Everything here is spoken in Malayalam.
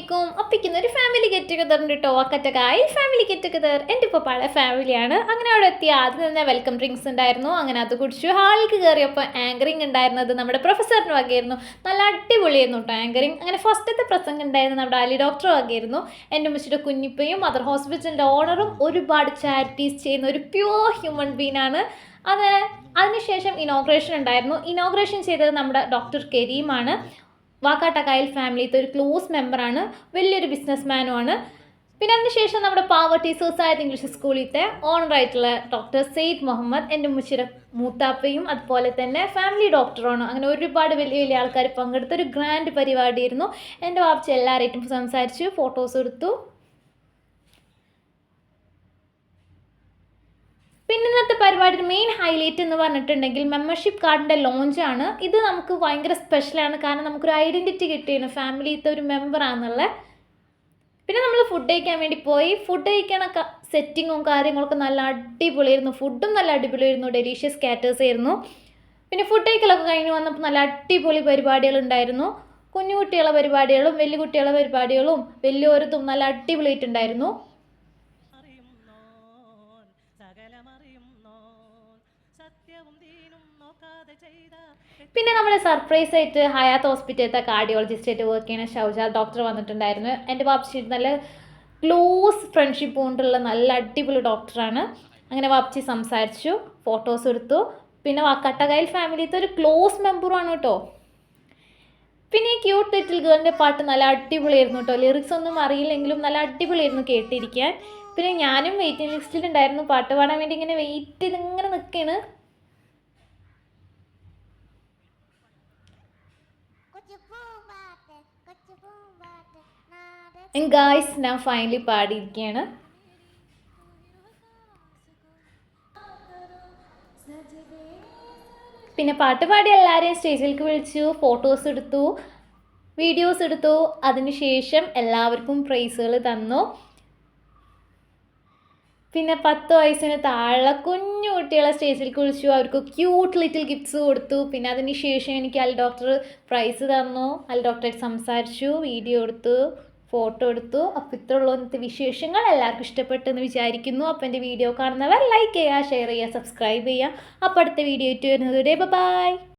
അലൈക്കും. അപ്പിക്കുന്ന ഒരു ഫാമിലി ഗെറ്റ് ടുഗദർ ഉണ്ട് കേട്ടോ. അക്കറ്റക്കായി ഫാമിലി ഗെറ്റ് ടുഗദർ. എൻ്റെ ഇപ്പോൾ പഴയ ഫാമിലിയാണ്. അങ്ങനെ അവിടെ എത്തി. ആദ്യം തന്നെ വെൽക്കം ഡ്രിങ്ക്സ് ഉണ്ടായിരുന്നു. അങ്ങനെ അത് കുടിച്ചു. ഹാളിലേക്ക് കയറിയപ്പോൾ ആങ്കറിങ് ഉണ്ടായിരുന്നത് നമ്മുടെ പ്രൊഫസറിന് വകയായിരുന്നു. നല്ല അടിപൊളിയായിരുന്നു കേട്ടോ ആങ്കറിങ്. അങ്ങനെ ഫസ്റ്റത്തെ പ്രസംഗം ഉണ്ടായിരുന്നത് നമ്മുടെ അലി ഡോക്ടർ വകയായിരുന്നു. എൻ്റെ മുച്ചിൻ്റെ കുഞ്ഞിപ്പയും മദർ ഹോസ്പിറ്റലിൻ്റെ ഓണറും ഒരുപാട് ചാരിറ്റീസ് ചെയ്യുന്ന ഒരു പ്യുവർ ഹ്യൂമൻ ബീനാണ്. അങ്ങനെ അതിനുശേഷം ഇനോഗ്രേഷൻ ഉണ്ടായിരുന്നു. ഇനോഗ്രേഷൻ ചെയ്തത് നമ്മുടെ ഡോക്ടർ കരീമാണ്. വാക്കാട്ടക്കായൽ ഫാമിലിത്തെ ഒരു ക്ലോസ് മെമ്പറാണ്, വലിയൊരു ബിസിനസ്മാനുമാണ്. പിന്നെ അതിനുശേഷം നമ്മുടെ പാവർട്ടി സൊസൈറ്റി ഇംഗ്ലീഷ് സ്കൂളിലത്തെ ഓണറായിട്ടുള്ള ഡോക്ടർ സെയ്ദ് മുഹമ്മദ്, എൻ്റെ മുച്ചിര മൂത്താപ്പയും അതുപോലെ തന്നെ ഫാമിലി ഡോക്ടറാണ്. അങ്ങനെ ഒരുപാട് വലിയ വലിയ ആൾക്കാർ പങ്കെടുത്ത ഒരു ഗ്രാൻഡ് പരിപാടിയായിരുന്നു. എൻ്റെ വാപ്പച്ചി എല്ലാവരായിട്ടും സംസാരിച്ചു, ഫോട്ടോസ് എടുത്തു. പിന്നെ ഇന്നത്തെ പരിപാടിയുടെ മെയിൻ ഹൈലൈറ്റ് എന്ന് പറഞ്ഞിട്ടുണ്ടെങ്കിൽ മെമ്പർഷിപ്പ് കാർഡിൻ്റെ ലോഞ്ചാണ്. ഇത് നമുക്ക് ഭയങ്കര സ്പെഷ്യലാണ്, കാരണം നമുക്കൊരു ഐഡൻറ്റിറ്റി കിട്ടിയാണ് ഫാമിലിയിലത്തെ ഒരു മെമ്പറാണെന്നുള്ള. പിന്നെ നമ്മൾ ഫുഡ് കഴിക്കാൻ വേണ്ടി പോയി. ഫുഡ് കഴിക്കണ സെറ്റിങ്ങും കാര്യങ്ങളൊക്കെ നല്ല അടിപൊളിയായിരുന്നു. ഫുഡും നല്ല അടിപൊളിയായിരുന്നു, ഡെലീഷ്യസ് കാറ്റേഴ്സ് ആയിരുന്നു. പിന്നെ ഫുഡ് കഴിക്കലൊക്കെ കഴിഞ്ഞ് വന്നപ്പോൾ നല്ല അടിപൊളി പരിപാടികളുണ്ടായിരുന്നു. കുഞ്ഞു കുട്ടികളുടെ പരിപാടികളും വലിയ കുട്ടികളുടെ പരിപാടികളും വലിയൊരുതും നല്ല അടിപൊളിയായിട്ടുണ്ടായിരുന്നു. പിന്നെ നമ്മുടെ സർപ്രൈസ് ആയിട്ട് ഹയാത്ത് ഹോസ്പിറ്റലത്തെ കാർഡിയോളജിസ്റ്റ് ആയിട്ട് വർക്ക് ചെയ്യുന്ന ഷൗജാദ് ഡോക്ടർ വന്നിട്ടുണ്ടായിരുന്നു. എൻ്റെ വാപ്പച്ചി നല്ല ക്ലോസ് ഫ്രണ്ട്ഷിപ്പ് കൊണ്ടുള്ള നല്ല അടിപൊളി ഡോക്ടറാണ്. അങ്ങനെ വാപ്പച്ചി സംസാരിച്ചു, ഫോട്ടോസ് എടുത്തു. പിന്നെ കട്ടകയിൽ ഫാമിലിത്തെ ഒരു ക്ലോസ് മെമ്പറുമാണ് കേട്ടോ. പിന്നെ ഈ ക്യൂട്ട് ലിറ്റിൽ ഗേളിൻ്റെ പാട്ട് നല്ല അടിപൊളിയായിരുന്നു കേട്ടോ. ലിറിക്സ് ഒന്നും അറിയില്ലെങ്കിലും നല്ല അടിപൊളിയായിരുന്നു കേട്ടിരിക്കാൻ. പിന്നെ ഞാനും വെയിറ്റിംഗ് ലിസ്റ്റിലുണ്ടായിരുന്നു പാട്ട് പാടാൻ വേണ്ടി. ഇങ്ങനെ വെയിറ്റ് ചെയ്ത് ഇങ്ങനെ നിൽക്കുകയാണ്. ഗായ്സ്, ഞാൻ ഫൈനലി പാടിയിരിക്കുകയാണ്. പിന്നെ പാട്ട് പാടി എല്ലാവരെയും സ്റ്റേജിലേക്ക് വിളിച്ചു, ഫോട്ടോസ് എടുത്തു, വീഡിയോസ് എടുത്തു. അതിനുശേഷം എല്ലാവർക്കും പ്രൈസുകൾ തന്നു. പിന്നെ 10 വയസ്സിന് താഴെ കുഞ്ഞു കുട്ടികളെ സ്റ്റേജിലേക്ക് വിളിച്ചു, അവർക്ക് ക്യൂട്ട് ലിറ്റിൽ ഗിഫ്റ്റ്സ് കൊടുത്തു. പിന്നെ അതിന് ശേഷം എനിക്ക് അൽ ഡോക്ടർ പ്രൈസ് തന്നു. അൽ ഡോക്ടറായിട്ട് സംസാരിച്ചു, വീഡിയോ എടുത്തു, ഫോട്ടോ എടുത്തു. അപ്പോൾ ഇത്രയുള്ള ഇന്നത്തെ വിശേഷങ്ങൾ എല്ലാവർക്കും ഇഷ്ടപ്പെട്ടെന്ന് വിചാരിക്കുന്നു. അപ്പോൾ എൻ്റെ വീഡിയോ കാണുന്നവർ ലൈക്ക് ചെയ്യുക, ഷെയർ ചെയ്യുക, സബ്സ്ക്രൈബ് ചെയ്യുക. അപ്പോൾ അടുത്ത വീഡിയോ ആയിട്ട് വരുന്നത് വരെ ബൈ.